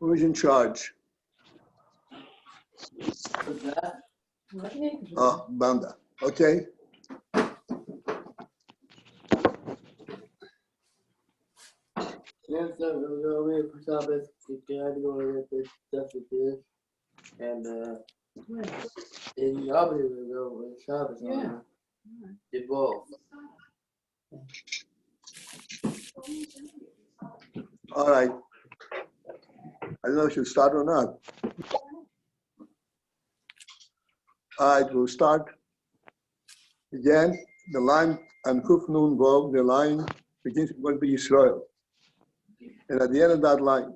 Who is in charge? Oh, Banda. Okay. And in Yabba will go with Shabbos. Yeah. Did both. All right. I don't know if you start or not. All right, we'll start. Again, the line on Kuf Nun Vav, the line begins with Yisrael. And at the end of that line,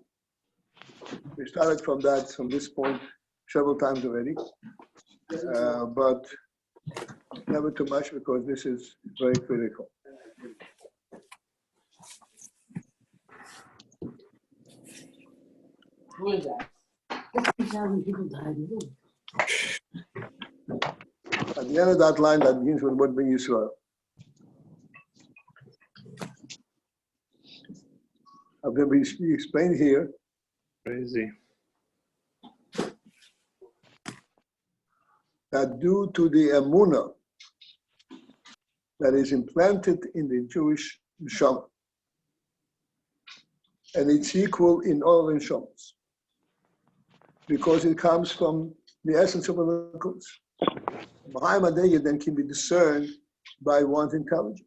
we started from this point several times already, but never too much because this is very critical. Who is that? 50,000 people died. At the end of that line, that begins with what being Yisrael. I'm going to be explained here. Crazy. That due to the emunah that is implanted in the Jewish Neshoma, and it's equal in all Neshomas, because it comes from the essence of Elokus. Mahamadega then can be discerned by one's intelligence.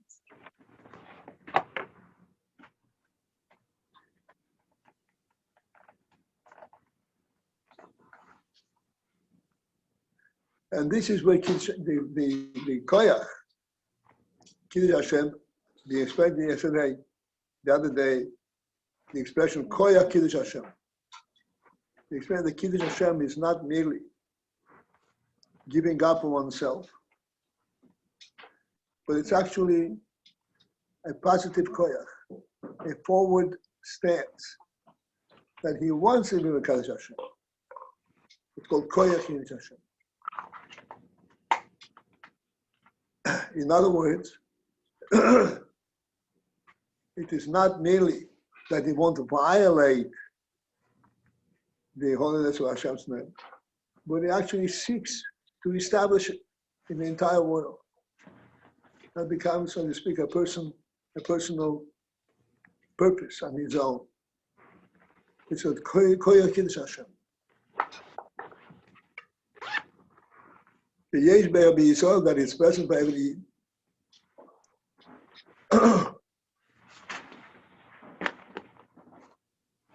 And this is where the koyach, Kiddush Hashem, the expression yesterday, the other day, the expression koyach Kiddush Hashem. The expression that Kiddush Hashem is not merely giving up on oneself, but it's actually a positive koyach, a forward stance that he wants to be with Kiddush Hashem. It's called koyach Kiddush Hashem. In other words, it is not merely that he wants to violate the holiness of Hashem's name, but he actually seeks to establish it in the entire world. That becomes, so to speak, a personal purpose on his own. It's a koyach Kiddush Hashem. The yesh be'er b'Yisrael that is present by every Yid.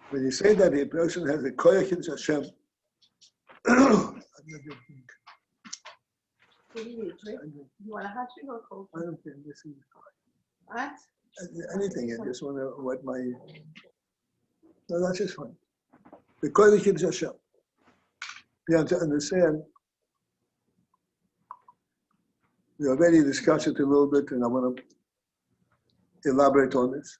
When you say that a person has a koyach Kiddush Hashem, You want a hot drink or cold? I don't think this is What? anything. I just want to wet my. No, that's just fine. The koyach Kiddush Hashem. You have to understand. We already discussed it a little bit, and I want to elaborate on this.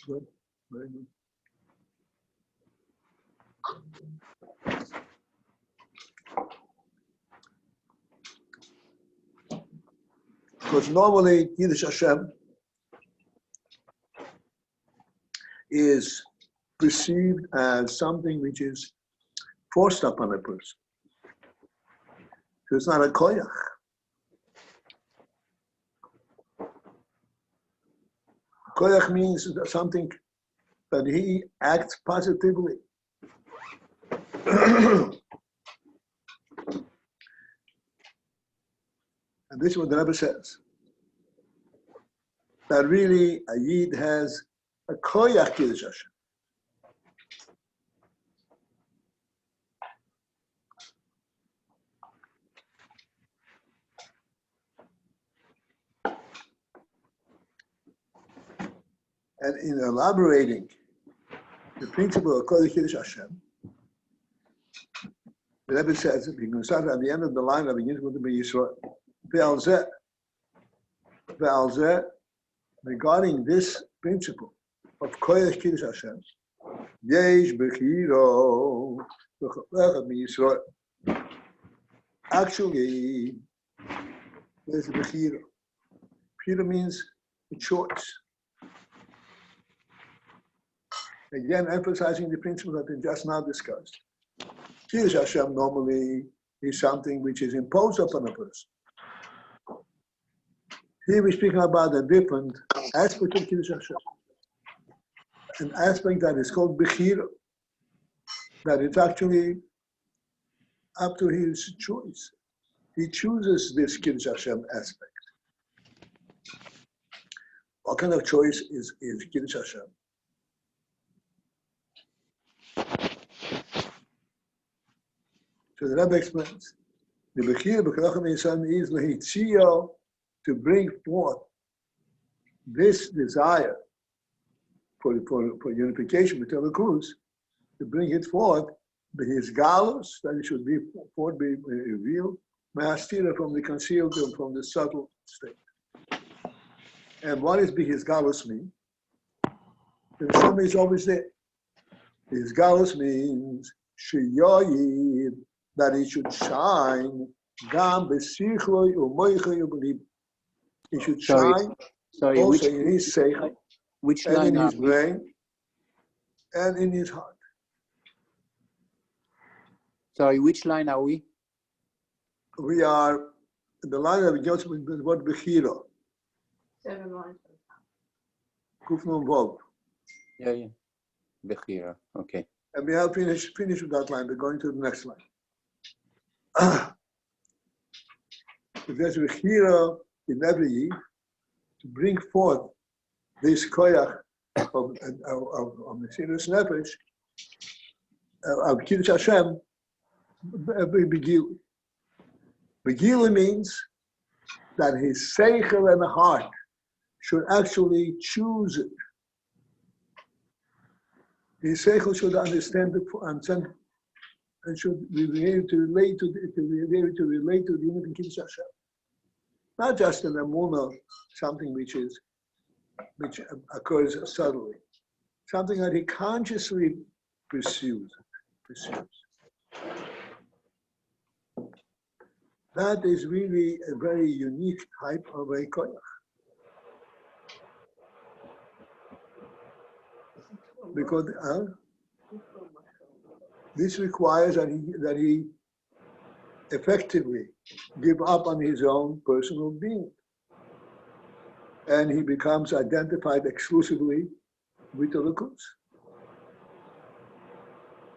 Good, very good. Because normally, Kiddush Hashem is perceived as something which is forced upon a person. So it's not a koyach. Koyach means something that he acts positively. And this is what the Rebbe says. That really a Yid has a koyach Kiddush Hashem. And in elaborating the principle of koyach Kiddush Hashem, the Rebbe says, if you can start at the end of the line, that begins with the Yisrael. Ve'al regarding this principle of koyach Kiddush Hashem, yesh Bechira Yisrael. Actually, There's Bechira. Bechira means a choice. Again, emphasizing the principle that we just now discussed. Kiddush Hashem normally is something which is imposed upon a person. Here we're speaking about a different aspect of Kiddush Hashem. An aspect that is called Bechira. That it's actually up to his choice. He chooses this Kiddush Hashem aspect. What kind of choice is Kiddush Hashem? So the Rebbe explains, the Bechira B'Kerachim Nissan is Lehitzio, to bring forth this desire for unification with Elokus, to bring it forth, his galus, that it should be revealed, Ma'astira, from the concealed and from the subtle state. And what is his galus mean? The Neshoma is always there. His galus means Sheyoyid, that it should shine. Gam b'sichloi u'moichloi u'b'lib. It should shine also in his Sechel, and in his brain, and in his heart. Sorry, which line are we? We are in the line that begins with the word Bechira. 7 lines. Kuf Nun Vav. Yeah. Bechira, okay. And we have finished with that line. We're going to the next line. There's Bechira in every year to bring forth this koyach of Mesiras Nefesh, of Kiddush Hashem, Begila. Begila means that his Sechel and heart should actually choose it. His Sechel should understand it and should be able to relate to the unity of Kiddush Hashem. Not just an emunah, something which occurs subtly, something that he consciously pursues. That is really a very unique type of a koyach. Because this requires that he effectively give up on his own personal being. And he becomes identified exclusively with the Elokus.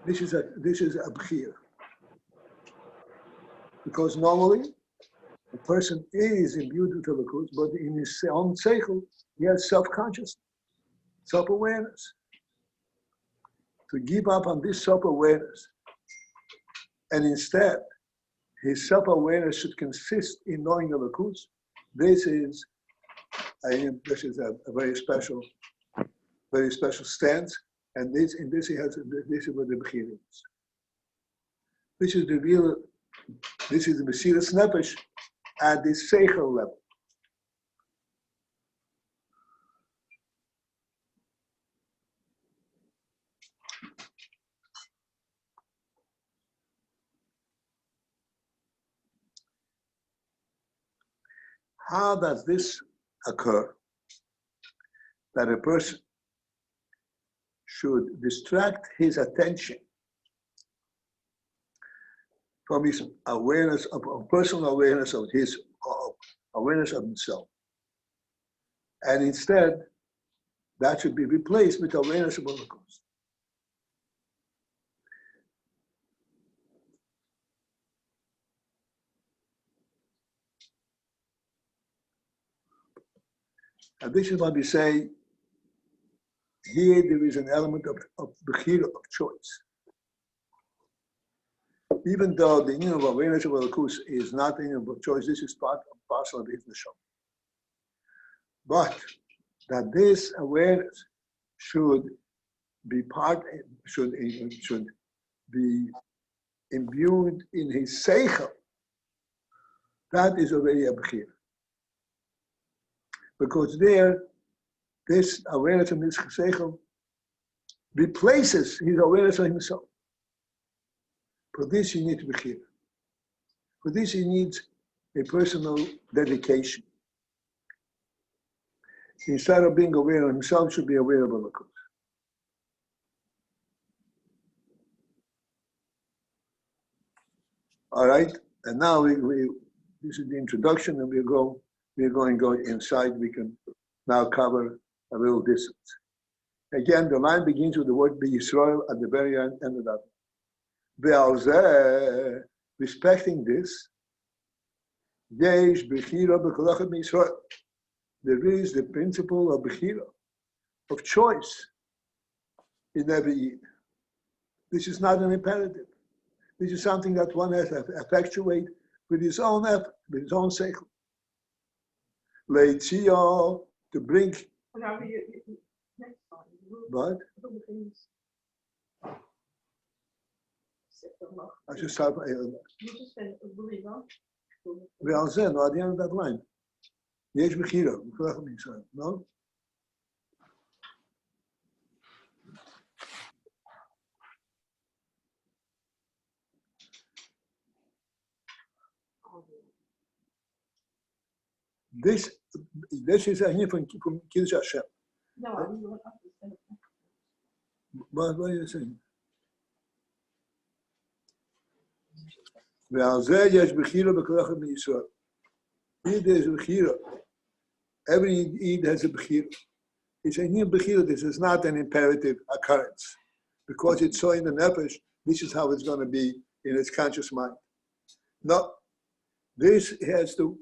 This is a Bechira. Because normally, a person is imbued with Elokus, but in his own Sechel, he has self-consciousness, self-awareness. To give up on this self-awareness, and instead, his self-awareness should consist in knowing Elokus. This is a very special stance, and this is what the Bechira is. This is the Mesiras Nefesh at the Sechel level. How does this occur? That a person should distract his attention from his awareness of personal awareness of his awareness of himself, and instead that should be replaced with awareness of Elokus. And this is what we say, here there is an element of Bechira, of choice. Even though the union of awareness of Elokus is not the union of choice, this is part and parcel of his Neshoma. But that this awareness should be imbued in his Sechel, that is already a Bechira. Because there, this awareness of his Sechel replaces his awareness of himself. For this, you need Bechira. For this, he needs a personal dedication. Instead of being aware of himself, should be aware of Elokus. All right, and now this is the introduction, and we're going to go inside. We can now cover a little distance. Again, the line begins with the word Be Yisrael at the very end of that. Ve'al respecting this, Yesh Bechira b'kolachat Yisrael. There is the principle of Bechira, of choice in every Yid. This is not an imperative. This is something that one has to effectuate with his own effort, with his own Sechel. Leitzio, to bring. What? I should start. You just said Bechira. Ve'al zeh, no, at the end of that line. Yesh Bechira, no? This is a hint from Kiddush Hashem. No, I was going up to say. What are you saying? Ve'al zeh yesh Bechira b'kolachat Yisrael. Here there is a Bechira. Every Eid has a Bechira. It's a new Bechira. This is not an imperative occurrence. Because it's so in the Nefesh, this is how it's going to be in its conscious mind. No. This has to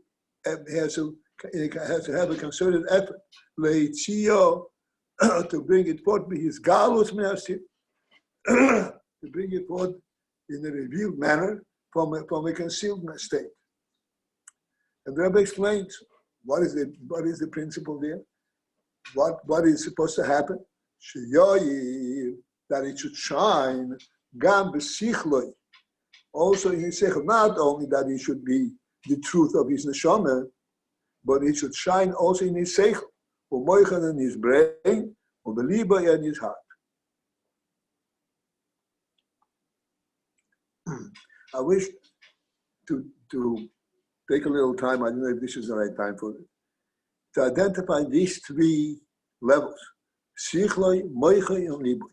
have a concerted effort. Leitzio, to bring it forth, be his galus me'asir. To bring it forth in a revealed manner from a concealed state. And the Rebbe explains what is the principle there, what is supposed to happen. That it should shine, gam b'sichloi, also in his sechel. Not only that it should be the truth of his neshoma, but it should shine also in his sechel, u'moichan in his brain, u'beliba in his heart. I wish to take a little time, I don't know if this is the right time for it, to identify these three levels, sichloi, moichan, and liboi.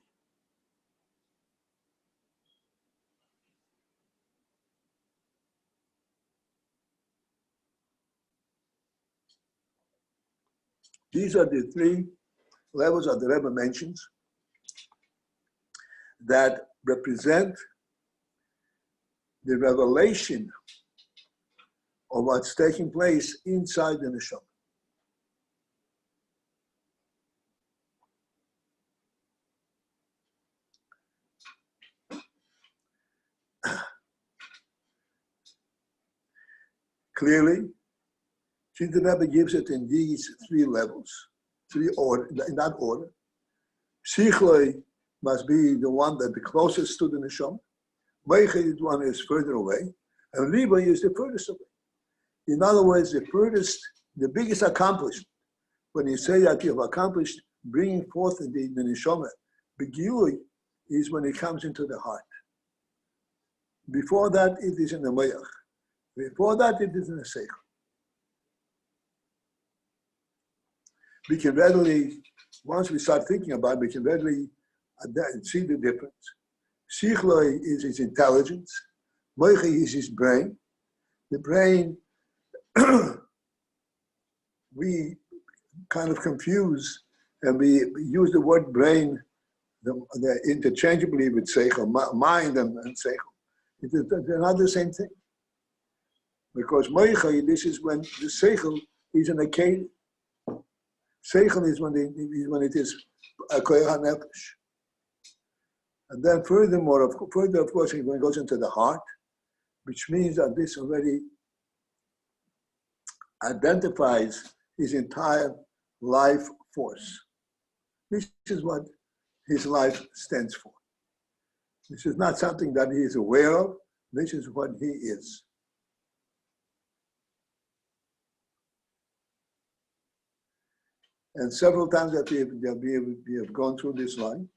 These are the three levels that the Rebbe mentions that represent the revelation of what's taking place inside the Neshoma. Clearly, since the Rebbe gives it in these three levels, in that order, Sichloi must be the one that the closest to the Neshoma, Meichel is the one that is further away, and Liboi is the furthest away. In other words, the biggest accomplishment, when you say that you have accomplished bringing forth the Neshoma, Begilui is when it comes into the heart. Before that, it is in the Moyach. Before that, it is in the Sechel. We can readily, once we start thinking about it, we can readily see the difference. Sichloi is his intelligence. Moichi is his brain. The brain, we kind of confuse, and we use the word brain interchangeably with Sechel, mind and Sechel. They're not the same thing. Because Moichi, this is when the Sechel is in a cave. Sechel is when it is a koyach nefesh. And then further, of course, when it goes into the heart, which means that this already identifies his entire life force. This is what his life stands for. This is not something that he is aware of. This is what he is. And several times that we have gone through this line,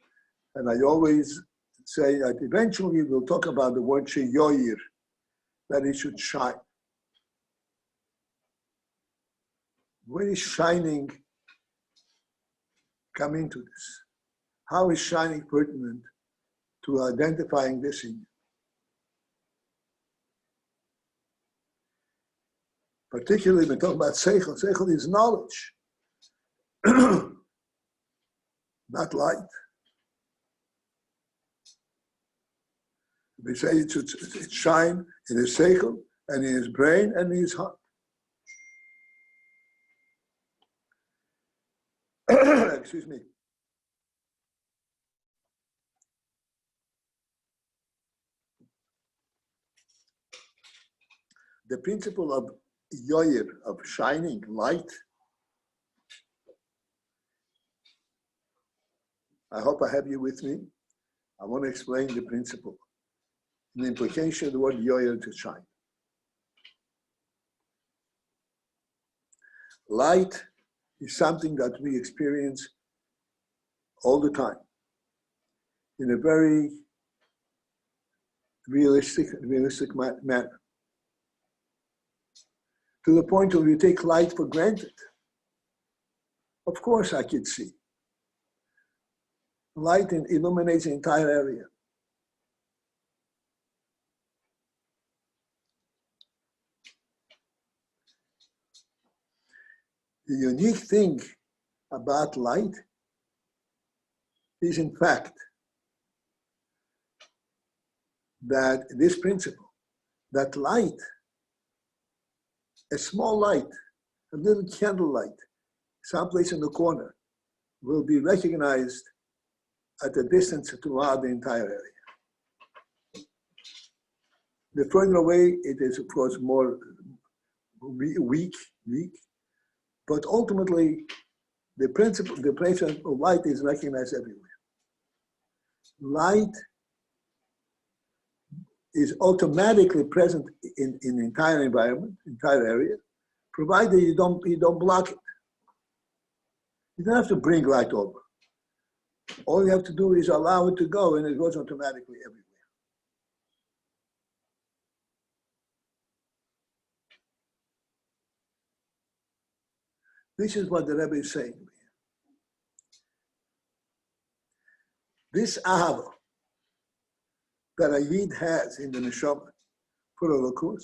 and I always say that eventually we'll talk about the word sheyoyir, that it should shine. Where is shining come into this? How is shining pertinent to identifying this in you? Particularly, we talk about Sechel. Sechel is knowledge, not light. We say it should shine in his Sechel and in his brain and in his heart. Excuse me. The principle of yoyer, of shining light, I hope I have you with me. I want to explain the principle, the implication of the word yoyer, to shine. Light is something that we experience all the time in a very realistic manner. To the point where you take light for granted. Of course I could see. Light illuminates the entire area. The unique thing about light is, in fact, that this principle, that light, a small light, a little candle light, someplace in the corner, will be recognized at a distance throughout the entire area. The further away it is, of course, more weak, but ultimately, the principle of light is recognized everywhere. Light is automatically present in the entire environment, entire area, provided you don't block it. You don't have to bring light over. All you have to do is allow it to go, and it goes automatically everywhere. This is what the Rebbe is saying. This ahava that a yid has in the Neshoma for Elokus,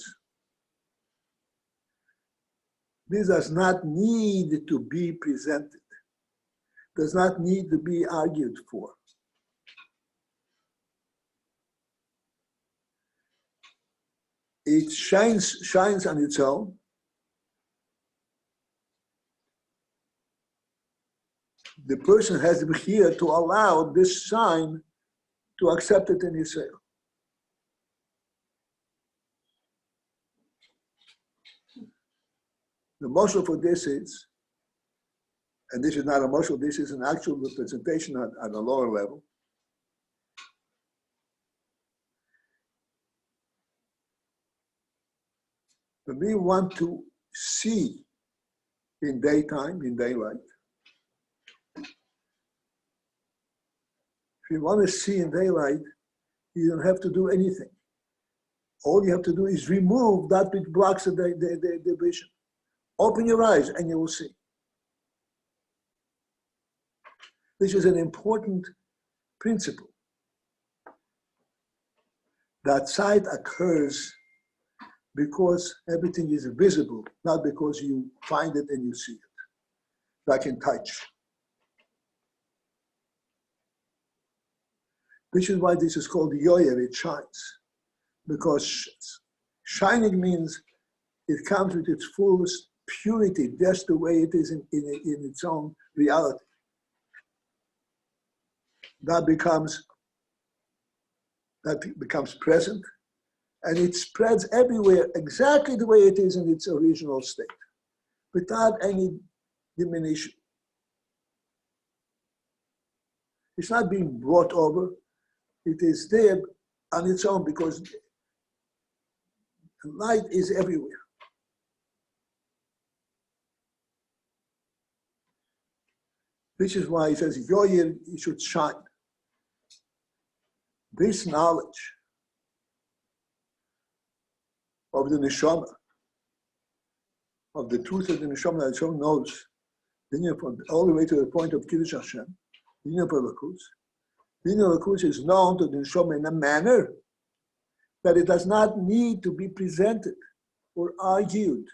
this does not need to be presented, does not need to be argued for. It shines on its own. The person has the Bechira to allow this sign to accept it in his Sechel. The motion for this is, and this is not a motion, this is an actual representation at a lower level. When we want to see in daytime, in daylight, if you want to see in daylight, you don't have to do anything. All you have to do is remove that which blocks the vision. Open your eyes and you will see. This is an important principle. That sight occurs because everything is visible, not because you find it and you see it, like in touch. This is why this is called yoyer, it shines. Because shining means it comes with its fullest purity, just the way it is in its own reality. That becomes present, and it spreads everywhere exactly the way it is in its original state, without any diminution. It's not being brought over. It is there on its own because light is everywhere. This is why he says, yoyer, you should shine. This knowledge of the Neshoma of the truth of the Neshoma that Hashem knows, all the way to the point of Kiddush Hashem, the union of Elokus. The union of Elokus is known to the Neshoma in a manner that it does not need to be presented or argued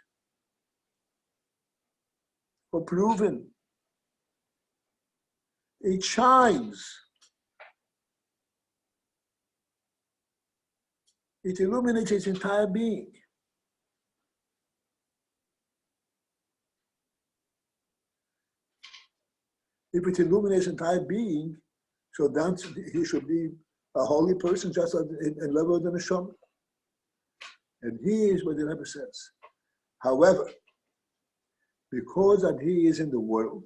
or proven. It shines. It illuminates its entire being. If it illuminates entire being, so then he should be a holy person just at the level of the Neshoma. And he is what the Rebbe says. However, because that he is in the world,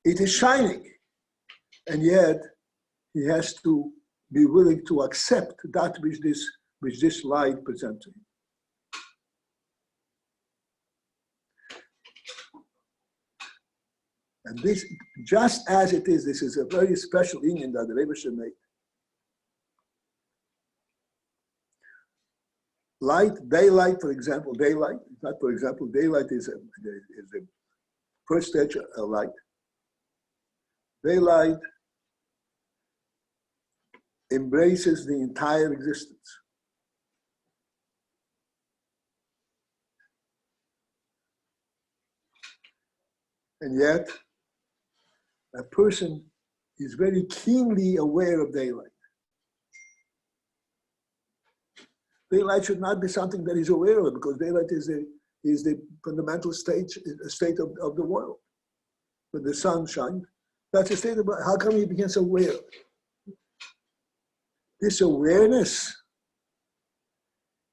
it is shining. And yet, he has to be willing to accept that which this light presents to him. And this, just as it is, this is a very special union that the Rebbe should make. Light, daylight, for example, daylight is the first stage of light. Daylight embraces the entire existence. And yet, a person is very keenly aware of daylight. Daylight should not be something that he's aware of, because daylight is the fundamental state of the world. When the sun shines, that's a state of, how come he becomes aware of it? This awareness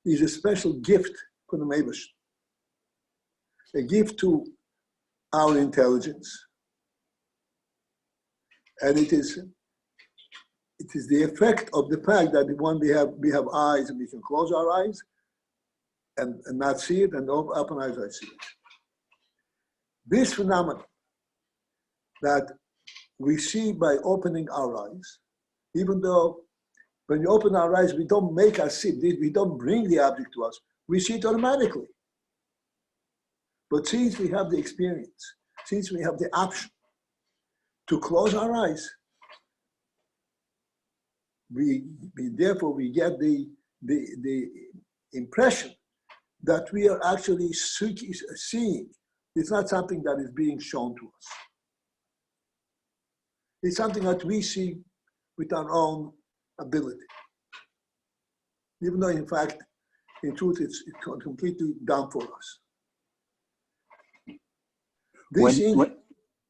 is a special gift from the Meibach, a gift to our intelligence. And it is the effect of the fact that when we have eyes and we can close our eyes and not see it, and open eyes I see it. This phenomenon that we see by opening our eyes, even though when we open our eyes, we don't make us see it, we don't bring the object to us, we see it automatically. But since we have the experience, since we have the option to close our eyes, therefore we get the impression that we are actually seeing. It's not something that is being shown to us. It's something that we see with our own ability. Even though in fact, in truth, it's completely done for us.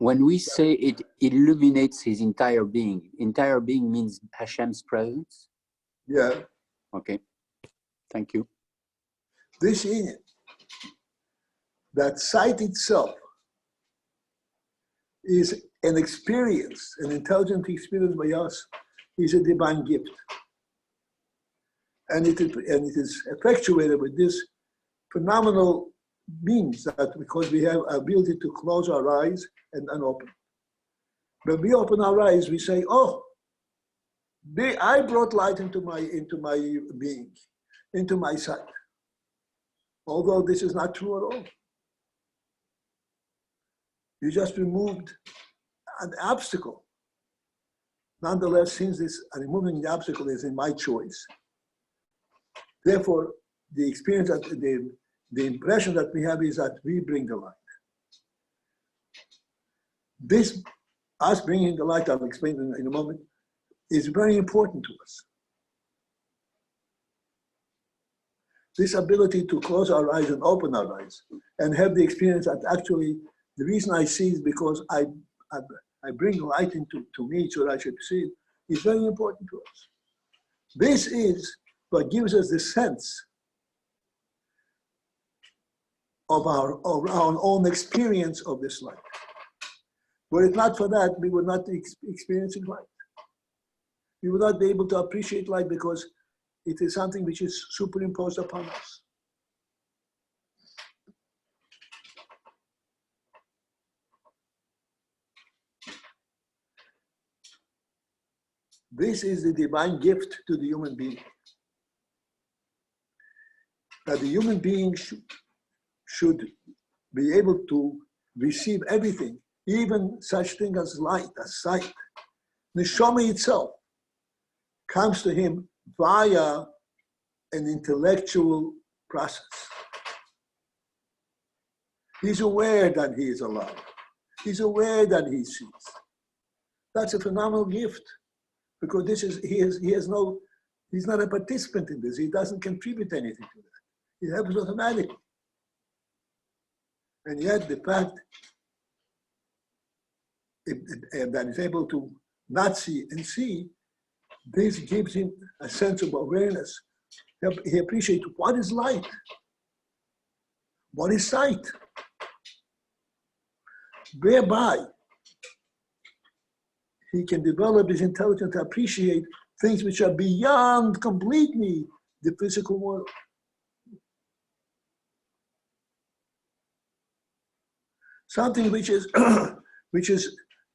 When we say it illuminates his entire being means Hashem's presence? Yeah. Okay, thank you. This union, that sight itself is an experience, an intelligent experience by us, is a divine gift. And it is effectuated with this phenomenal means that because we have ability to close our eyes and open. When we open our eyes, we say, oh, I brought light into my being, into my sight. Although this is not true at all. You just removed an obstacle. Nonetheless, since removing the obstacle is in my choice, therefore, the experience that the impression that we have is that we bring the light. This, us bringing the light, I'll explain in a moment, is very important to us. This ability to close our eyes and open our eyes and have the experience that actually, the reason I see is because I bring light into me so that I should see it, is very important to us. This is what gives us the sense of our own experience of this light. Were it not for that, we would not be experiencing light. We would not be able to appreciate light because it is something which is superimposed upon us. This is the divine gift to the human being. that the human being should be able to receive everything, even such thing as light, as sight. Neshoma itself comes to him via an intellectual process. He's aware that he is alive. He's aware that he sees. That's a phenomenal gift, because he's not a participant in this. He doesn't contribute anything to that. It happens automatically. And yet the fact that he's able to not see and see, this gives him a sense of awareness. He appreciates what is light, what is sight, whereby he can develop his intelligence to appreciate things which are beyond completely the physical world. Something which is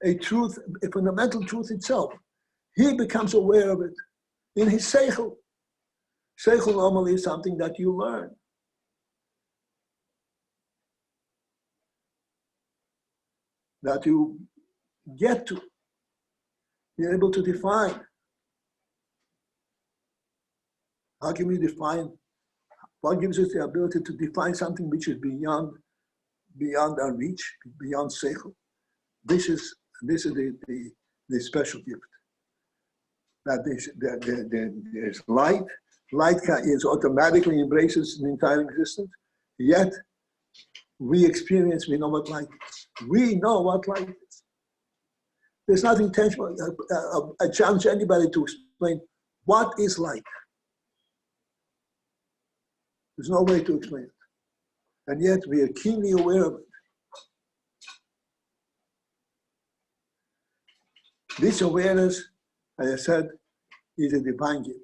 a truth, a fundamental truth itself. He becomes aware of it in his Sechel. Sechel normally is something that you learn. That you get to. You're able to define. How can we define? What gives us the ability to define something which is beyond our reach, beyond Sechel? This is the special gift. That there's light. Light is automatically embraces the entire existence. Yet we know what light is. We know what light is. There's nothing tangible. I challenge anybody to explain what is light. There's no way to explain it. And yet we are keenly aware of it. This awareness, as I said, is a divine gift.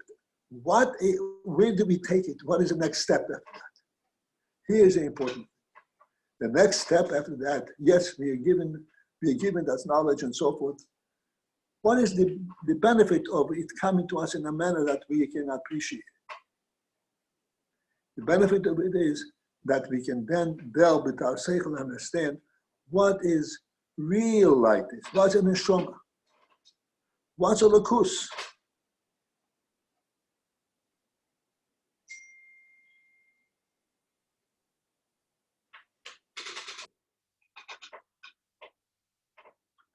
Where do we take it? What is the next step after that? Here is the important thing. The next step after that, yes, we are given that knowledge and so forth. What is the benefit of it coming to us in a manner that we can appreciate? The benefit of it is that we can then delve with our Sechel and understand what is real light is. What's a Neshoma? What's Elokus?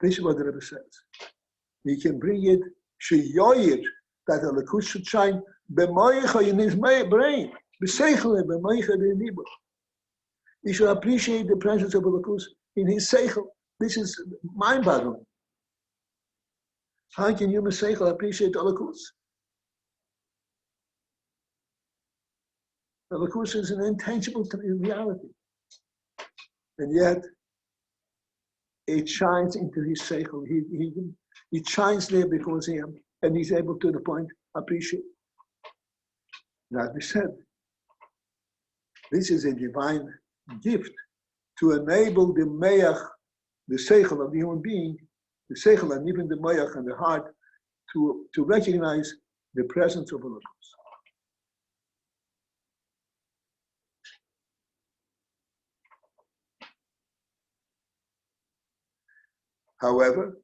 This is what the Rebbe says. We can bring it, sheyoyir, that Elokus should shine, b'moicha in his brain, b'seichel b'moicha b'nibur. He should appreciate the presence of Elokus in his Sechel. This is mind-boggling. How can human Sechel appreciate Elokus? Elokus is an intangible reality. And yet, it shines into his Sechel. He shines there because and he's able to the point appreciate. As we said, this is a divine gift to enable the Meach, the Sechel of the human being, the Sechel and even the Meach and the heart, to recognize the presence of Elokus. However,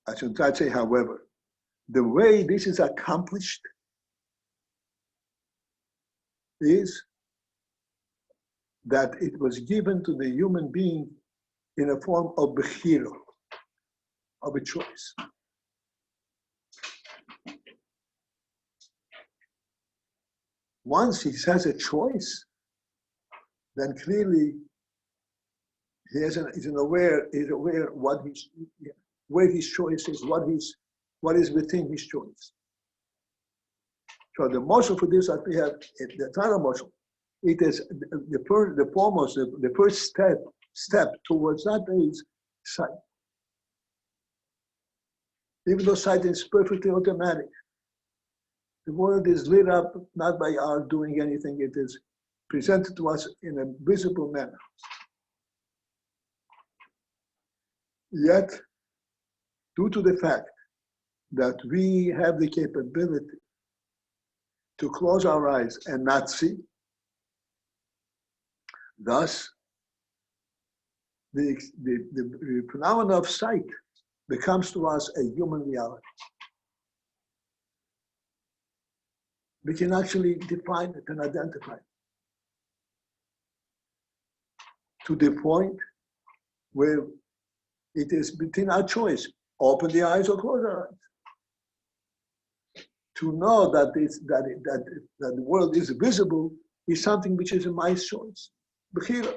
I should not say however, the way this is accomplished is that it was given to the human being in a form of Bechira, of a choice. Once he has a choice, then clearly he's aware where his choice is, what is within his choice. So the motion for this that we have, the final motion, it is the first step towards that is sight. Even though sight is perfectly automatic, the world is lit up not by our doing anything, it is presented to us in a visible manner. Yet, due to the fact that we have the capability to close our eyes and not see. Thus, the phenomenon of sight becomes to us a human reality. We can actually define it and identify it to the point where it is between our choice, open the eyes or close our eyes. To know that the world is visible is something which is my choice. Bechira.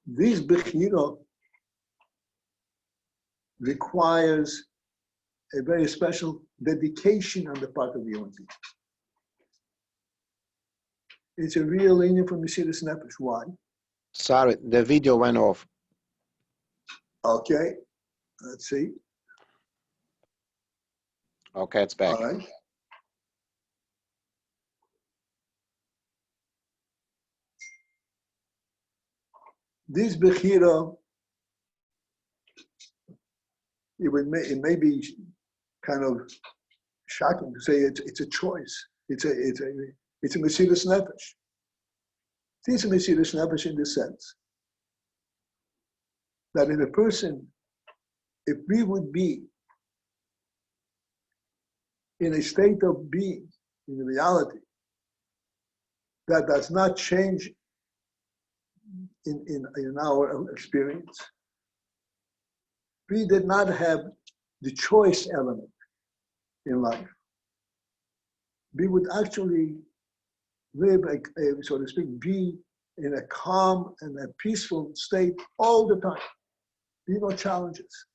This Bechira requires a very special dedication on the part of the human being. It's a real linear from Mesiras Nefesh. Why? Sorry, the video went off. Okay, let's see. Okay, it's back. All right. This Bechira, it may be kind of shocking to say it's a choice. It's a Mesiras Nefesh. It's a Mesiras Nefesh in the sense that if we would be in a state of being, in reality, that does not change in our experience, we did not have the choice element in life. We would actually live, so to speak, be in a calm and a peaceful state all the time. Be no challenges.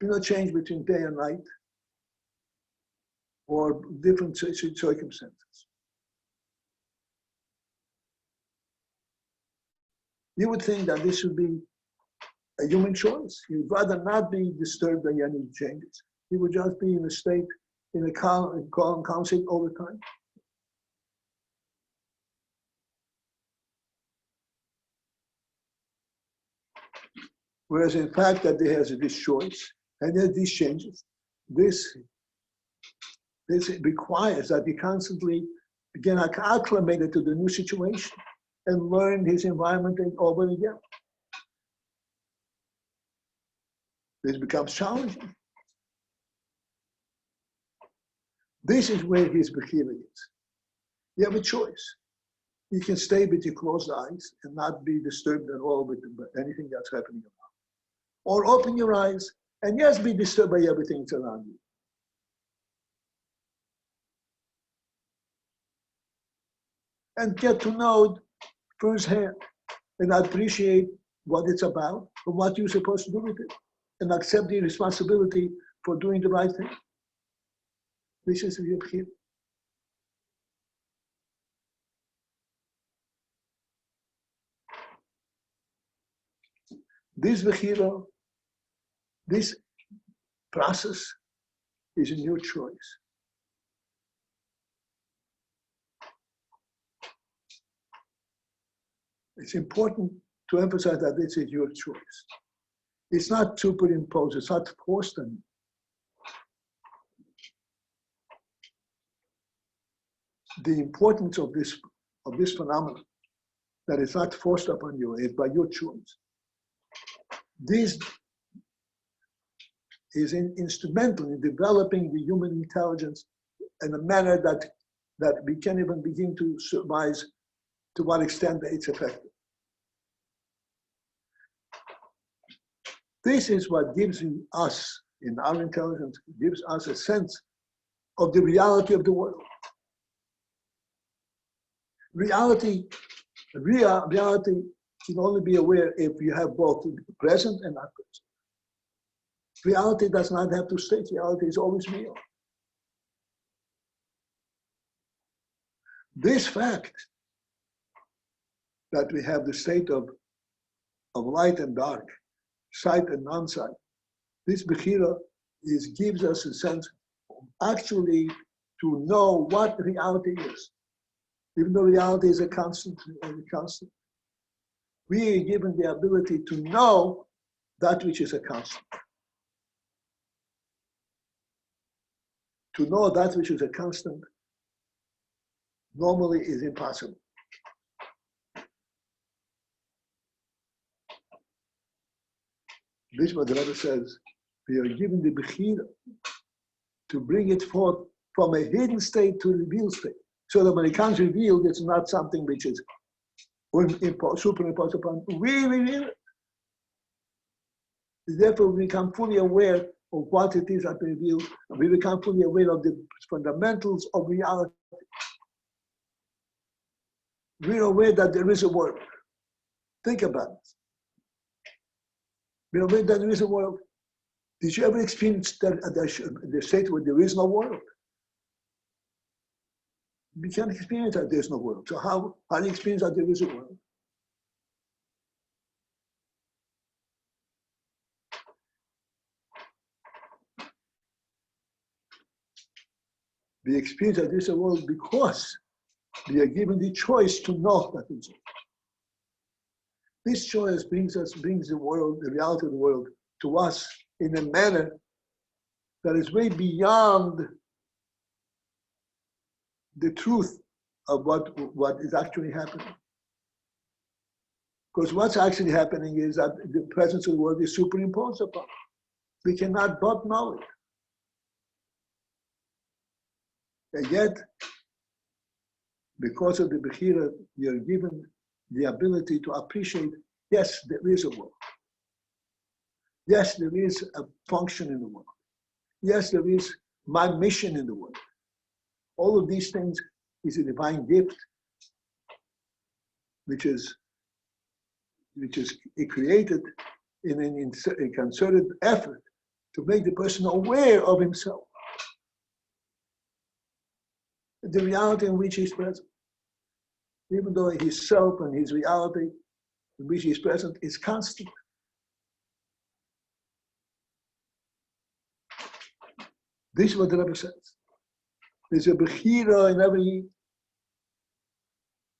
Be no change between day and night or different circumstances. You would think that this would be a human choice. You'd rather not be disturbed by any changes. You would just be in a state, in a calm state all the time. Whereas in fact that there has this choice and there's these changes. This requires that he constantly get acclimated to the new situation and learn his environment over and again. This becomes challenging. This is where his Bechira is. You have a choice. You can stay with your closed eyes and not be disturbed at all with anything that's happening around. Or open your eyes and yes, be disturbed by everything that's around you. And get to know firsthand and appreciate what it's about and what you're supposed to do with it. And accept the responsibility for doing the right thing. This is the Bechira. This Bechira, this process is a new choice. It's important to emphasize that this is your choice. It's not superimposed, it's not forced on you. The importance of this phenomenon, that it's not forced upon you, it's by your choice. This is instrumental in developing the human intelligence in a manner that we can't even begin to surmise to what extent it's effective. This is what gives us, in our intelligence, gives us a sense of the reality of the world. Reality can only be aware if you have both present and not present. Reality does not have two states. Reality is always real. This fact that we have the state of light and dark, sight and non-sight, this Bechira gives us a sense actually to know what reality is. Even though reality is a constant, we are given the ability to know that which is a constant. To know that which is a constant normally is impossible. This is what the Rebbe says. We are given the Bechira to bring it forth from a hidden state to a revealed state. So that when it comes revealed, it's not something which is superimposed upon. We reveal it. Therefore, we become fully aware of what it is that we reveal, and we become fully aware of the fundamentals of reality. We're aware that there is a world. Think about it. We're aware that there is a world. Did you ever experience that the state where there is no world? We can't experience that there's no world. So how do you experience that there is a world? We experience that there is a world because we are given the choice to know that there is a world. This choice brings the world, the reality of the world, to us in a manner that is way beyond the truth of what is actually happening. Because what's actually happening is that the presence of the world is superimposed upon. We cannot but know it. And yet, because of the Bechira, you're given the ability to appreciate, yes, there is a world. Yes, there is a function in the world. Yes, there is my mission in the world. All of these things is a divine gift, which is created in a concerted effort to make the person aware of himself, the reality in which he's present. Even though his self and his reality in which he's present is constant. This is what the Rebbe says. There's a Bechira in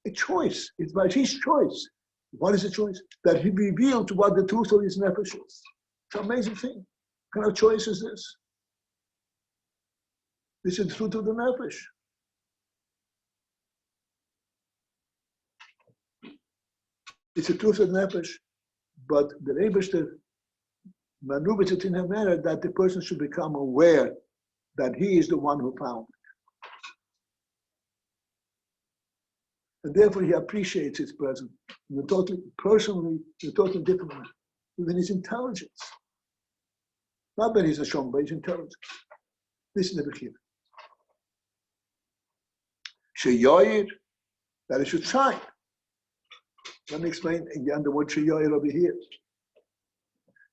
a choice. It's by his choice. What is the choice? That he revealed to what the truth of his nefesh is. It's an amazing thing. What kind of choice is this? This is the truth of the nefesh. It's the truth of the nefesh, but the Rebbe maneuvers it in a manner that the person should become aware that he is the one who found it. And therefore he appreciates his presence in a totally different way, even his intelligence. Not that he's Neshoma, but his intelligence. This is the Bechira. Sheyoyer, that it should shine. Let me explain again the word sheyoyer over here.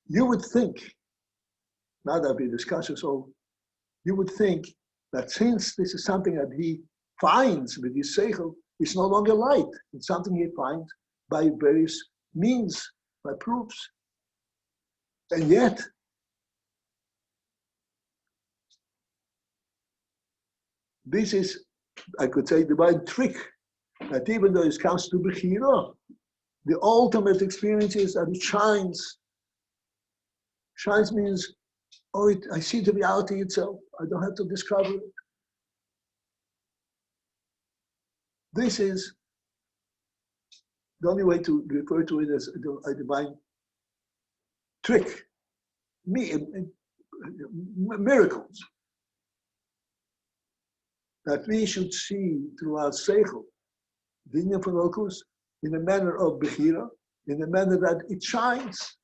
You would think, now that we discuss it, so you would think that since this is something that he finds with his Sechel, it's no longer light. It's something he finds by various means, by proofs. And yet, this is, I could say, the divine trick, that even though it comes to Bechira, the ultimate experience is that it shines. Shines means, I see the reality itself. I don't have to discover it. This is the only way to refer to it as a divine trick, miracles. That we should see through our Sechel, the Elokus, in a manner of Bechira, in a manner that it shines.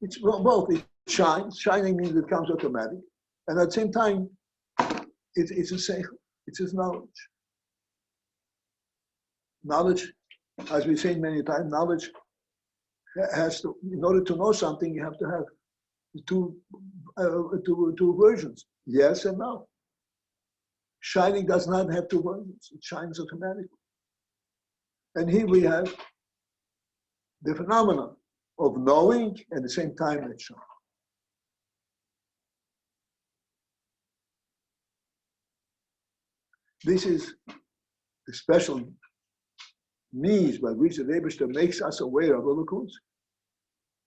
It's both. It shines. Shining means it comes automatic, and at the same time, it's a Sechel. It's his knowledge. Knowledge, as we say many times, knowledge has to. In order to know something, you have to have two versions: yes and no. Shining does not have two versions. It shines automatically. And here we have the phenomenon of knowing and at the same time it shines. This is the special means by which the Rebbe makes us aware of Elokus.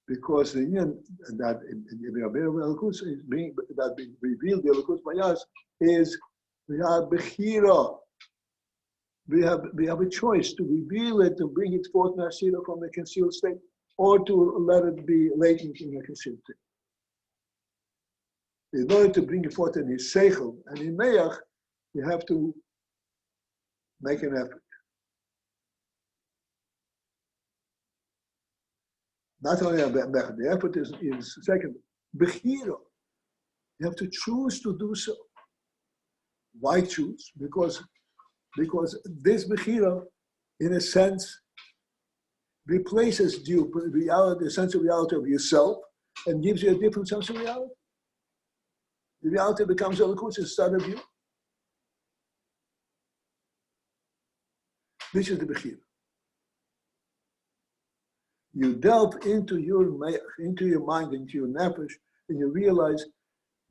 because the union that Elokus is being that we revealed the Elokus by us is we are Bechira. We have a choice to reveal it, to bring it forth Nasira from the concealed state, or to let it be latent in the concealed state. In order to bring it forth in his Sechel and in Meach, you have to make an effort. Not only about Meach, the effort is second. Bechira. You have to choose to do so. Why choose? Because this Bechira, in a sense, replaces the sense of reality of yourself and gives you a different sense of reality. The reality becomes Elokus instead of you. This is the Bechira. You delve into your mind, into your nefesh, and you realize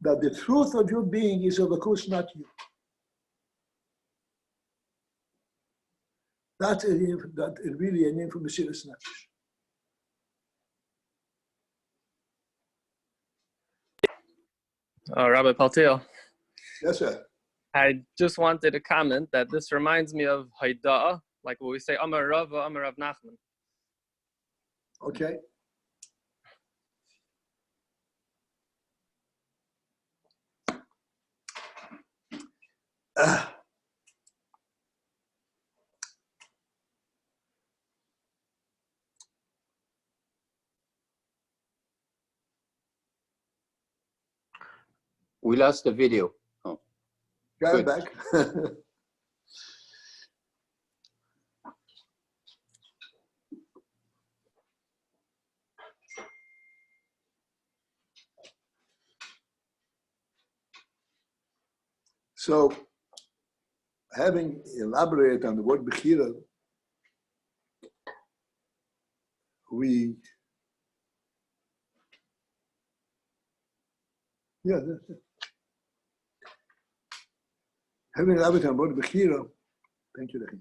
that the truth of your being is Elokus, not you. That is really an information nefesh. Rabbi Paltiel, Yes, sir. I just wanted to comment that this reminds me of Haida'ah, like what we say, Amar Rava, Amar Rav Nachman. Okay. We lost the video. Oh, Got it good. back. So, having elaborated on the word Bechira, that's it. Having elaborated on the word Bechira, thank you, Lechi.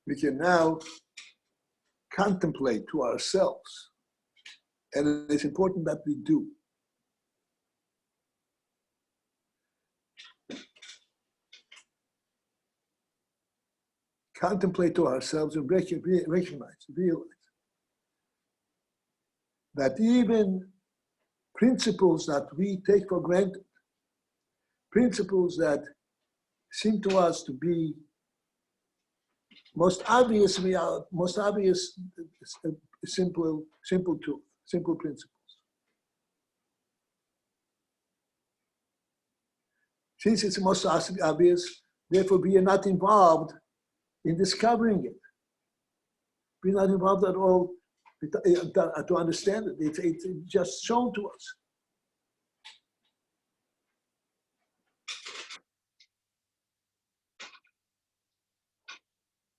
We can now contemplate to ourselves, and it's important that we do. Contemplate to ourselves and realize that even principles that we take for granted, principles that seem to us to be most obvious reality, most obvious simple truth, simple principles. Since it's most obvious, therefore we are not involved in discovering it. We're not involved at all to understand it. It's just shown to us.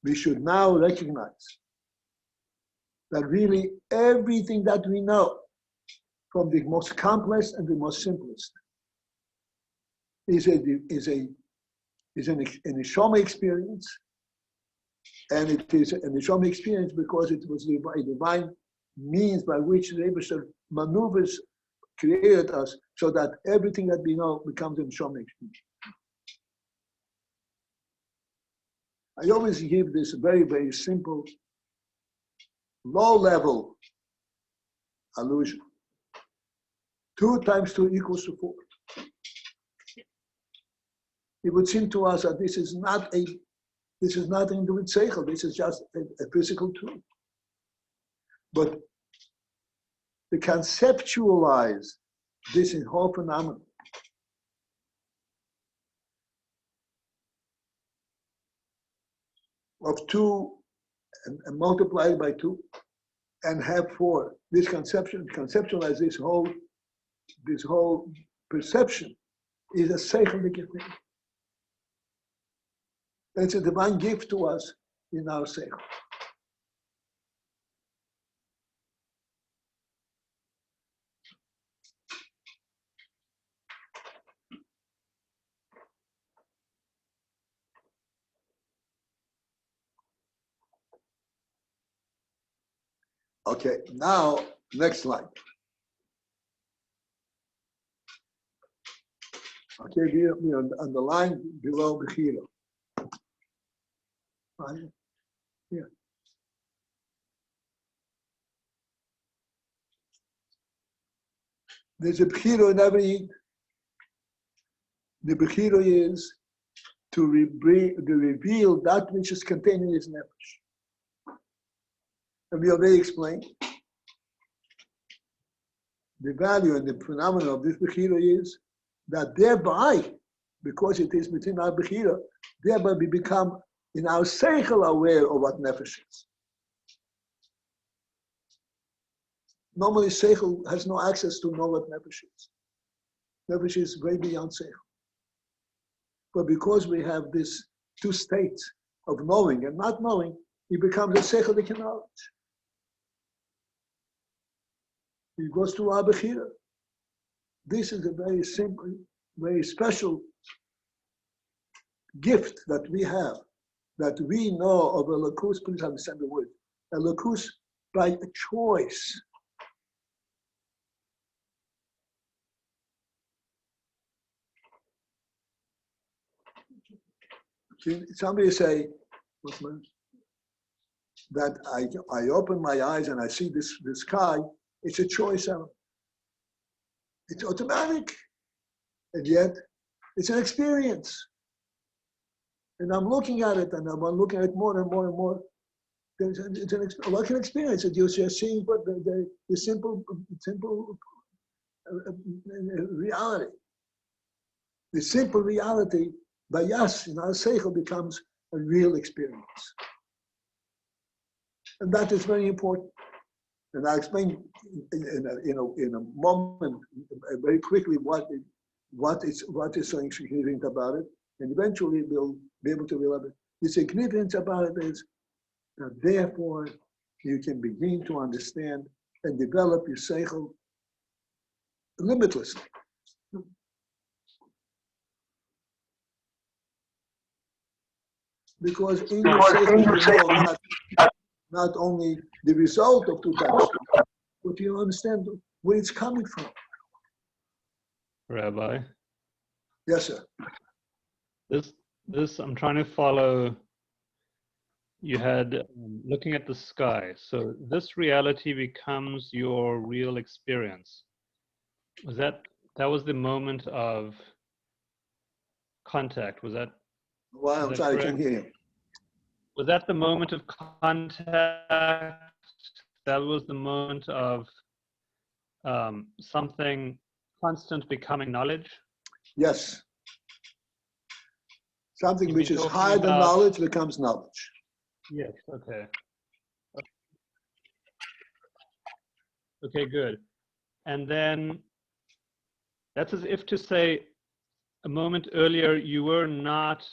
We should now recognize that really everything that we know, from the most complex and the most simplest, is an Neshoma experience, and it is a Neshoma experience because it was a divine means by which the Rebbe maneuvers created us so that everything that we know becomes a Neshoma experience. I always give this very, very simple, low-level allusion. 2 times 2 equals to 4. It would seem to us that this is nothing to do with Sechel. This is just a physical truth. But to conceptualize this whole phenomenon of 2 and multiply it by 2 and have 4. This conceptualize this whole perception is a Sechelic thing. It's a divine gift to us in our Sechel. Okay, now, next slide. Okay, we on the line below Bechira. Right here. There's a Bechira in every Eid. The Bechira is to reveal that which is contained in his nefesh. And we already explained the value and the phenomenon of this Bechira is that thereby, because it is within our Bechira, thereby we become in our Sechel aware of what nefesh is. Normally, Sechel has no access to know what nefesh is. Nefesh is way beyond Sechel. But because we have this two states of knowing and not knowing, he becomes a Sechelic knowledge. He goes to our Bechira. This is a very simple, very special gift that we have, that we know of Elokus. Please understand the word. Elokus by choice. Somebody say that I open my eyes and I see the sky. It's a choice element. It's automatic, and yet it's an experience. And I'm looking at it, and I'm looking at it more and more and more. It's like an experience that you're just seeing, but the simple reality. The simple reality by us in our Sechel becomes a real experience. And that is very important. And I'll explain in a moment very quickly what is so significant about it, and eventually we'll be able to realize it. The significance about it is that therefore you can begin to understand and develop your Sechel limitlessly. Because in your Sechel, not only the result of two types, but you understand where it's coming from. Rabbi? Yes, sir. This I'm trying to follow. You had looking at the sky. So this reality becomes your real experience. That was the moment of contact? Was that? Well, I'm sorry, I can't hear you. Was that the moment of contact? That was the moment of something constant becoming knowledge? Yes. Something which is higher than knowledge becomes knowledge. Yes, okay. Okay, good. And then that's as if to say a moment earlier you were not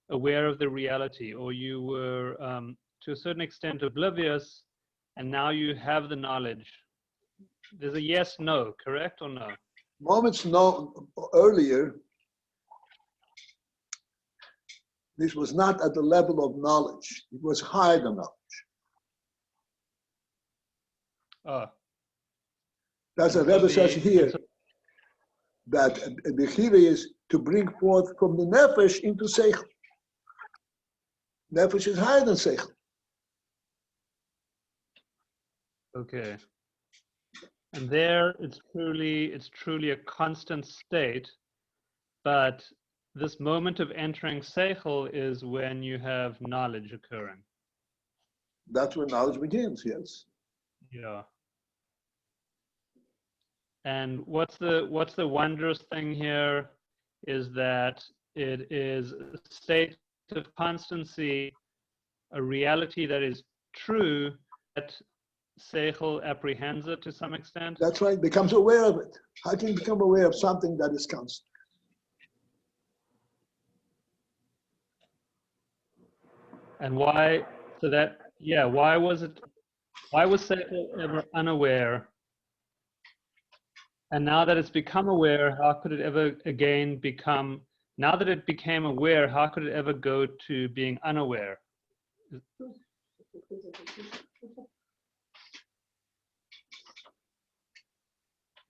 aware of the reality, or you were to a certain extent oblivious, and now you have the knowledge. There's a yes, no, correct or no? Moments earlier, this was not at the level of knowledge. It was higher than knowledge. Oh. That's what Rebbe says here, that Bechira is to bring forth from the nefesh into Sechel. Nefesh is higher than Sechel. Okay. And there it's truly a constant state, but this moment of entering Sechel is when you have knowledge occurring. That's when knowledge begins, yes. Yeah. And what's the wondrous thing here is that it is a state of constancy, a reality that is true, that Sechel apprehends it to some extent. That's right, becomes aware of it. How can you become aware of something that is constant? And why, so that, yeah, why was Sechel ever unaware? And now that it's become aware, how could it ever again become, now that it became aware, how could it ever go to being unaware?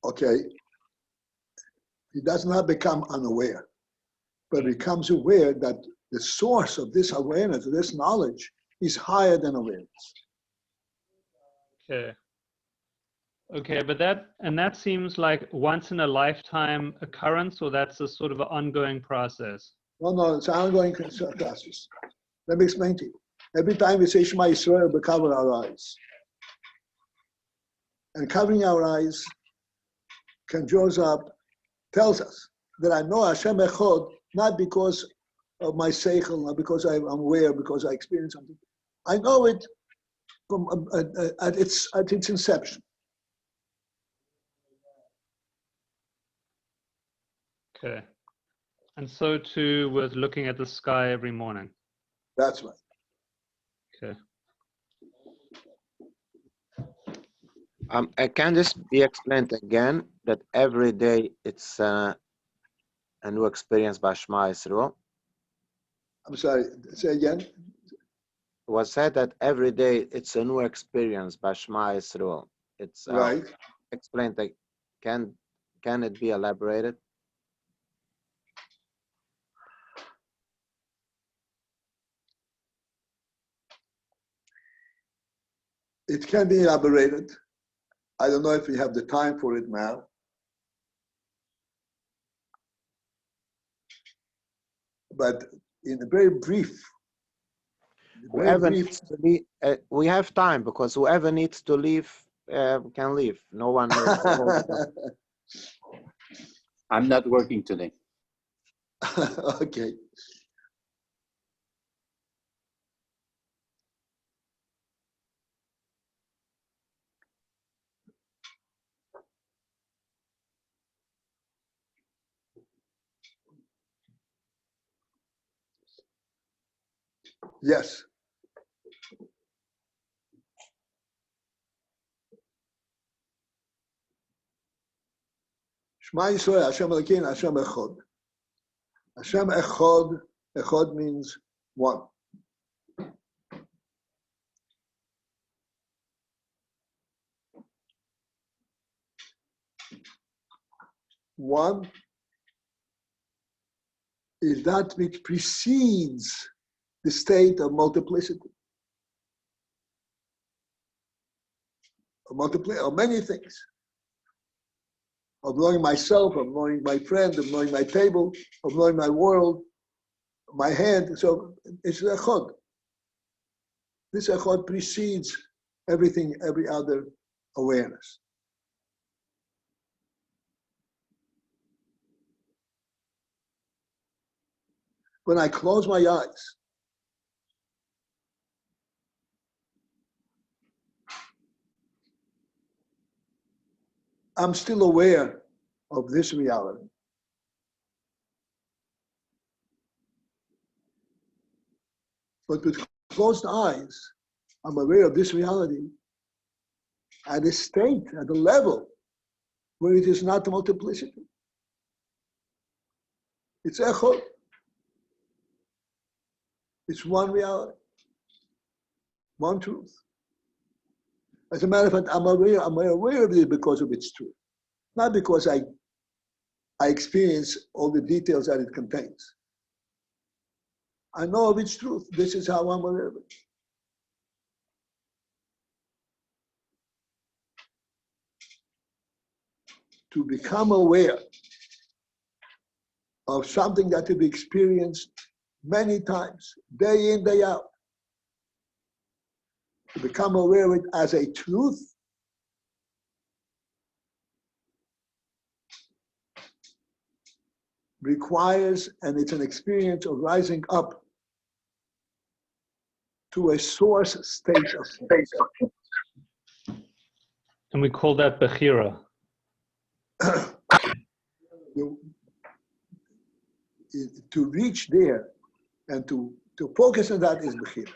Okay, he does not become unaware, but becomes aware that the source of this awareness, this knowledge, is higher than awareness. Okay. Okay, but that seems like once in a lifetime occurrence, or that's a sort of an ongoing process? No, it's an ongoing process. Let me explain to you. Every time we say Shema Yisrael, we cover our eyes. And covering our eyes conjures up, tells us that I know Hashem Echad, not because of my Sechel, not because I'm aware, because I experience something. I know it from at its inception. Okay. And so too with looking at the sky every morning. That's right. Okay. Can this be explained again, that every day it's a new experience by Shema Yisrael? I'm sorry, say again. It was said that every day it's a new experience by Shema Yisrael. It's Right. explained. Can it be elaborated? It can be elaborated. I don't know if we have the time for it now. But in a very brief, Whoever needs to leave, we have time, because whoever needs to leave can leave. No one is. I'm not working today. Okay. Yes. Shema Yisrael, Hashem Elokeinu, Hashem Echad. Hashem Echad, Echad means one. One is that which precedes the state of multiplicity. Of many things. Of knowing myself, of knowing my friend, of knowing my table, of knowing my world, my hand. So it's echad. This echad precedes everything, every other awareness. When I close my eyes, I'm still aware of this reality. But with closed eyes, I'm aware of this reality at a state, at a level where it is not multiplicity. It's echad. It's one reality, one truth. As a matter of fact, I'm aware of it because of its truth, not because I experience all the details that it contains. I know of its truth. This is how I'm aware of it. To become aware of something that to be experienced many times, day in, day out, to become aware of it as a truth, requires, and it's an experience of rising up to a source state of things. And we call that Bechira. To reach there and to focus on that is Bechira.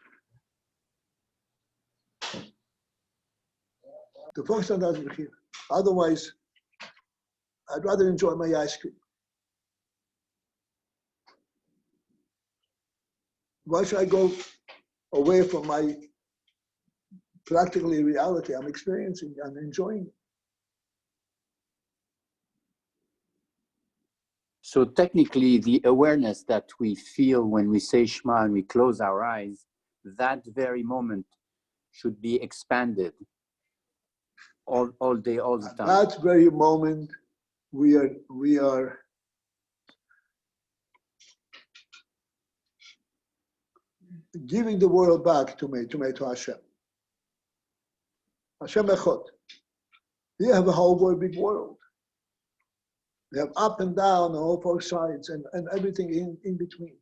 To focus on that is Bechira. Otherwise, I'd rather enjoy my ice cream. Why should I go away from my practically reality I'm experiencing and enjoying it? So technically, the awareness that we feel when we say Shema and we close our eyes, that very moment should be expanded all day, all the At time. that very moment, we are giving the world back to Hashem. Hashem Echad. You have a whole very big world. We have up and down on all four sides and everything in between.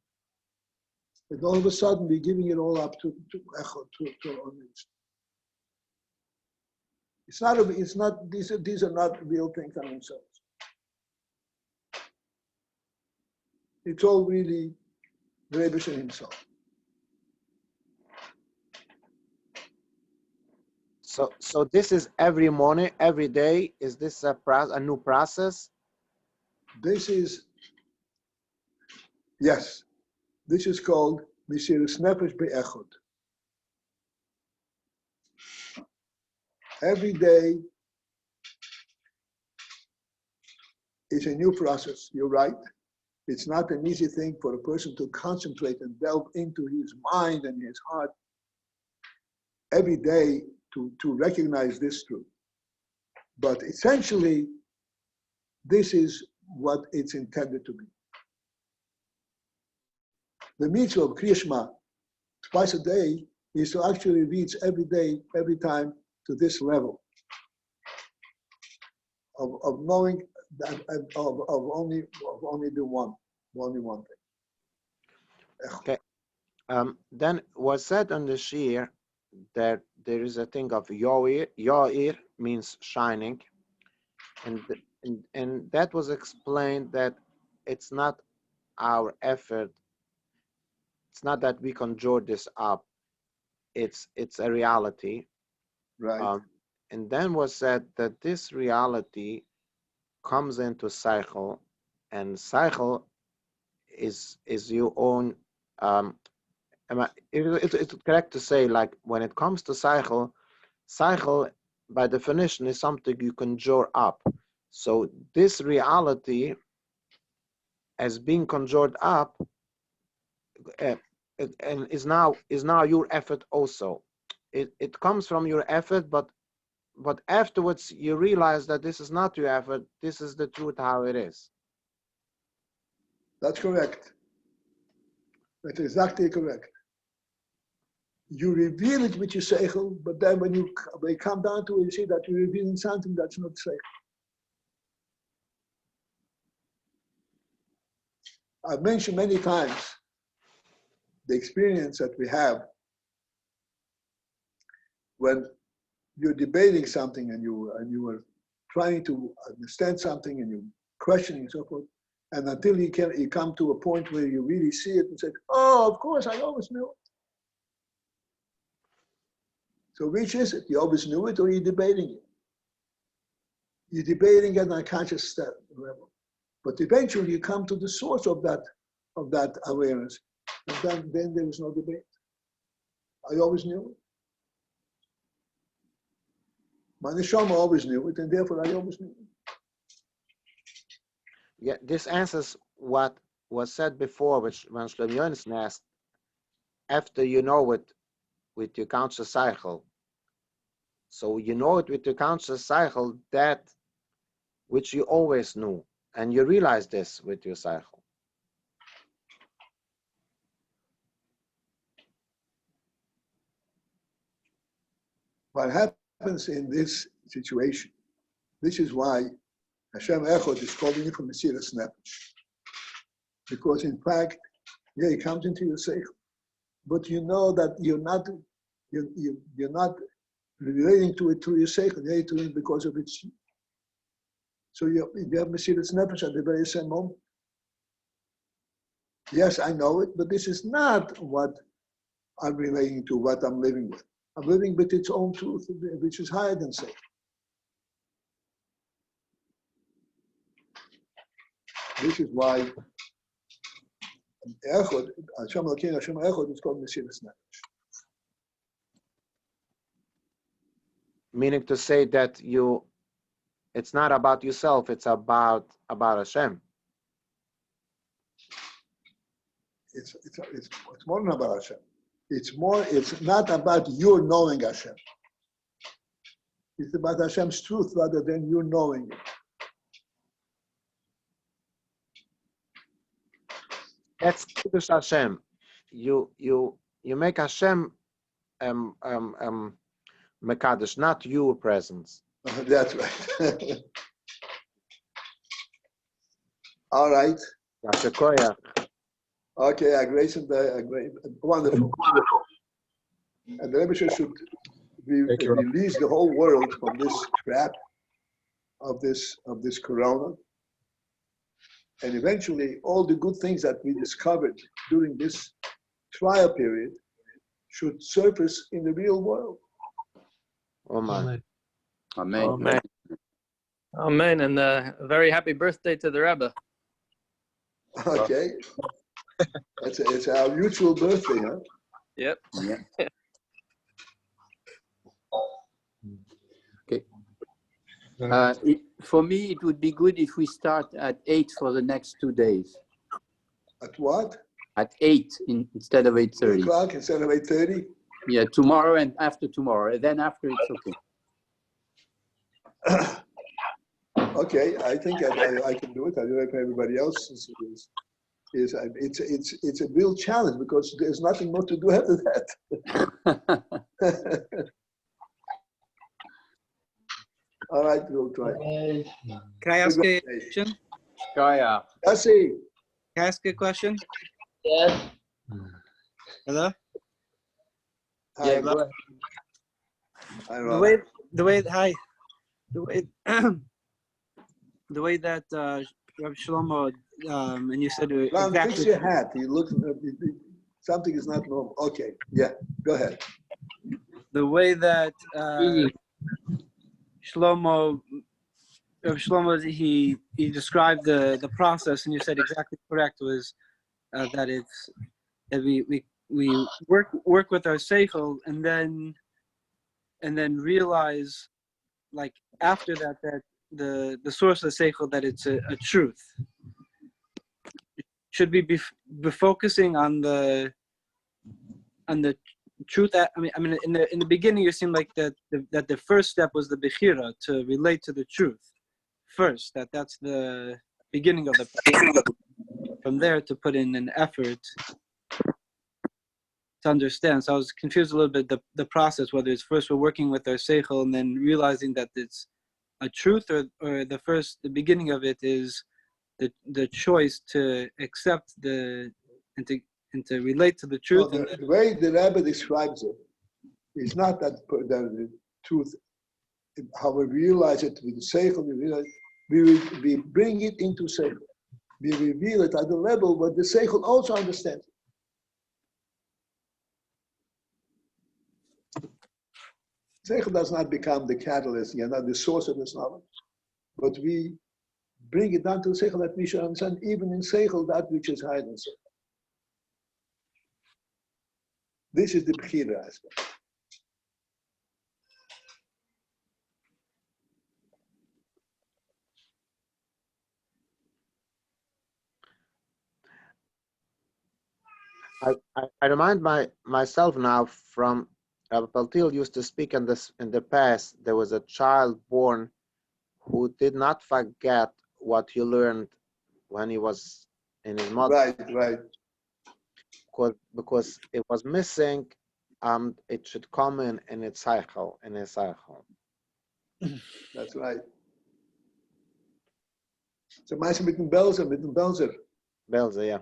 And all of a sudden, we're giving it all up to Echad, to our needs. These are not real things on themselves. It's all really the Rebbe himself. So this is every morning, every day. Is this a new process? This is, yes, this is called Mesiras Nefesh Be'echad. Every day is a new process, you're right. It's not an easy thing for a person to concentrate and delve into his mind and his heart every day to recognize this truth. But essentially, this is what it's intended to be. The mitzvah of Kriya Shema, twice a day, is to actually reach every day, every time, to this level of knowing that of only one thing. Okay. Then was said on the Shir that there is a thing of Yoir. Yoir means shining, and that was explained that it's not our effort. It's not that we conjure this up. It's a reality. Right. And then was said that this reality comes into Sechel, and Sechel is your own. It's correct to say, like, when it comes to Sechel, Sechel by definition is something you conjure up. So this reality, as being conjured up, and is now your effort also. It comes from your effort, but afterwards you realize that this is not your effort. This is the truth how it is. That's correct. That's exactly correct. You reveal it with your seichel, but then when you come down to it, you see that you're revealing something that's not seichel. I've mentioned many times the experience that we have when you're debating something and you are trying to understand something and you're questioning and so forth, and until you come to a point where you really see it and say, "Oh, of course, I always knew it." So which is it? You always knew it, or you're debating it? You're debating at an unconscious level, but eventually you come to the source of that awareness, and then there is no debate. I always knew it. My Neshoma always knew it, and therefore I always knew it. Yeah, this answers what was said before, which when Shlomo Yonis asked, after you know it with your conscious cycle. So you know it with your conscious cycle, that which you always knew, and you realize this with your cycle. What happens in this situation, this is why Hashem Echad is calling you from Mesiras Nefesh. Because in fact, yeah, it comes into your seichel, but you know that you're not relating to it through your seichel, you're relating to it because of its. So you have Mesiras Nefesh at the very same moment. Yes, I know it, but this is not what I'm relating to, what I'm living with. I'm living with its own truth, which is higher than seichel. This is why Echad, Hashem Elokeinu, Hashem Echad is called Mesiras Nefesh. Meaning to say that it's not about yourself, it's about Hashem. it's more than about Hashem. It's not about you knowing Hashem. It's about Hashem's truth rather than you knowing it. That's Kiddush Hashem. You make Hashem Mekadosh, not your presence. That's right. All right. Okay, wonderful. And the Rebbe should release the whole world from this trap of this corona. And eventually, all the good things that we discovered during this trial period should surface in the real world. Amen. Amen. Amen. Amen. And a very happy birthday to the Rebbe. Okay. It's our mutual birthday, huh? Yep. Yeah. Okay. For me, it would be good if we start at 8 for the next 2 days. At what? At 8 instead of 8 8:30. o'clock instead of 8:30? Yeah, tomorrow and after tomorrow. Then after it's okay. Okay, I think I can do it. I do it for everybody else. It's a real challenge because there's nothing more to do after that. All right, we'll try. Can I ask a question? Kaya. Yossi. Can I ask a question? Yes. Hello? Hi. Go ahead. Hi, The Ron. way the way that Rabbi Shlomo and you said Ron, exactly fix your hat. You look, something is not normal. Okay, yeah, go ahead. the way that Rabbi Shlomo he described the process, and you said exactly correct, was that it's that we work with our Sechel and then realize, like after that the source of Sechel, that it's a truth. Should we be focusing on the truth? I mean, in the beginning, it seemed like that the first step was the Bechira, to relate to the truth first. That's the beginning of the process. From there, to put in an effort to understand. So I was confused a little bit the process, whether it's first we're working with our Sechel and then realizing that it's a truth, or the beginning of it is the choice to accept and to relate to the truth. Well, the way the Rebbe describes it is not that the truth, how we realize it with the Sechel, we bring it into Sechel. We reveal it at the level where the Sechel also understands. Sechel does not become the catalyst, not the source of this knowledge, but we bring it down to the Sechel that we should understand, even in Sechel, that which is hidden in Sechel. This is the Bechira aspect. I remind myself now from Rabbi Paltil used to speak in the past. There was a child born who did not forget what he learned when he was in his mother. Right. Because it was missing, it should come in its cycle, That's right. So, meistens mit dem Belzer. Belze, yeah.